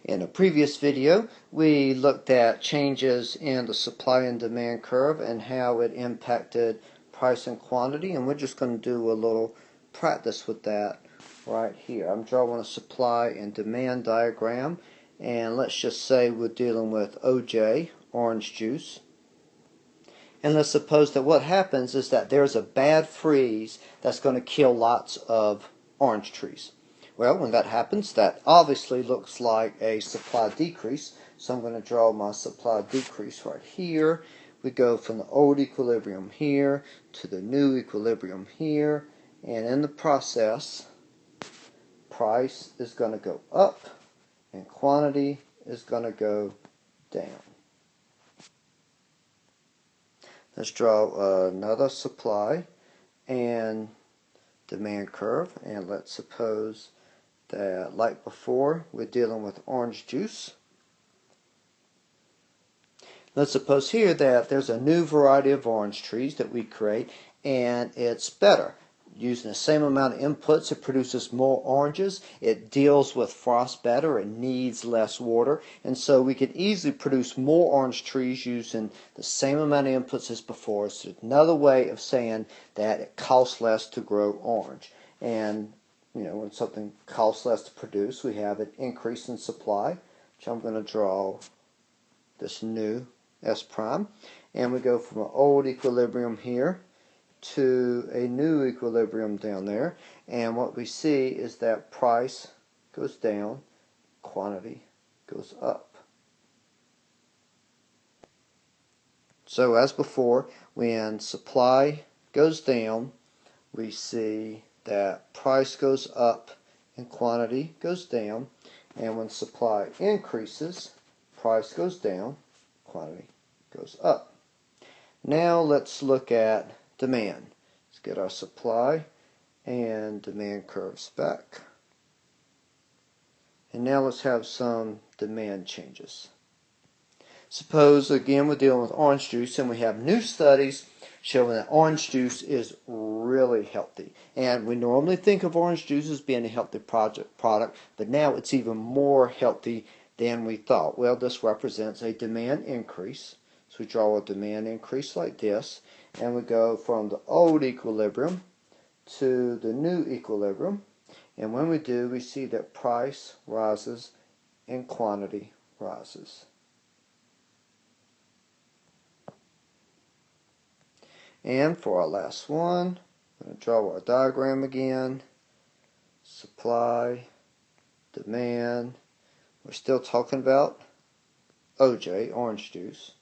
In a previous video, we looked at changes in the supply and demand curve and how it impacted price and quantity, and we're just going to do a little practice with that right here. I'm drawing a supply and demand diagram, and let's just say we're dealing with OJ, orange juice. And let's suppose that what happens is that there's a bad freeze that's going to kill lots of orange trees. Well, when that happens, that obviously looks like a supply decrease. So I'm going to draw my supply decrease right here. We go from the old equilibrium here to the new equilibrium here. And in the process, price is going to go up and quantity is going to go down. Let's draw another supply and demand curve, and let's suppose that, like before, we're dealing with orange juice. Let's suppose here that there's a new variety of orange trees that we create, and it's better. Using the same amount of inputs, it produces more oranges. It deals with frost better. It needs less water. And so we can easily produce more orange trees using the same amount of inputs as before. So it's another way of saying that it costs less to grow orange. And when something costs less to produce, we have an increase in supply, which I'm going to draw this new S prime. And we go from an old equilibrium here to a new equilibrium down there, and what we see is that price goes down, quantity goes up. So as before, when supply goes down, we see that price goes up and quantity goes down, and when supply increases, price goes down, quantity goes up. Now let's look at demand. Let's get our supply and demand curves back. And now let's have some demand changes. Suppose again we're dealing with orange juice, and we have new studies showing that orange juice is really healthy. And we normally think of orange juice as being a healthy product, but now it's even more healthy than we thought. Well, this represents a demand increase. So we draw a demand increase like this, and we go from the old equilibrium to the new equilibrium. And when we do, we see that price rises and quantity rises. And for our last one, I'm going to draw our diagram again. Supply, demand. We're still talking about OJ, orange juice.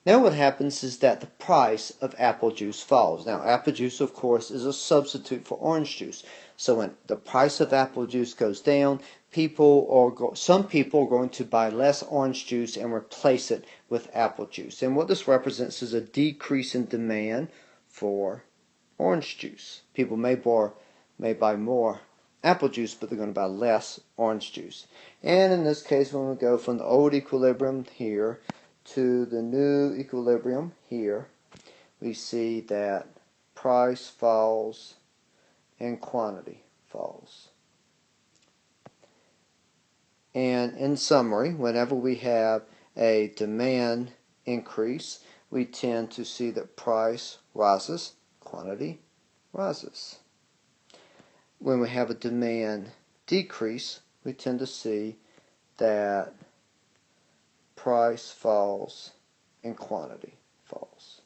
Now what happens is that the price of apple juice falls. Now apple juice, of course, is a substitute for orange juice. So when the price of apple juice goes down, some people are going to buy less orange juice and replace it with apple juice. And what this represents is a decrease in demand for orange juice. People may buy more apple juice, but they're going to buy less orange juice. And in this case, when we go from the old equilibrium here to the new equilibrium here, we see that price falls and quantity falls. And in summary, whenever we have a demand increase, we tend to see that price rises, quantity rises. When we have a demand decrease, we tend to see that price falls and quantity falls.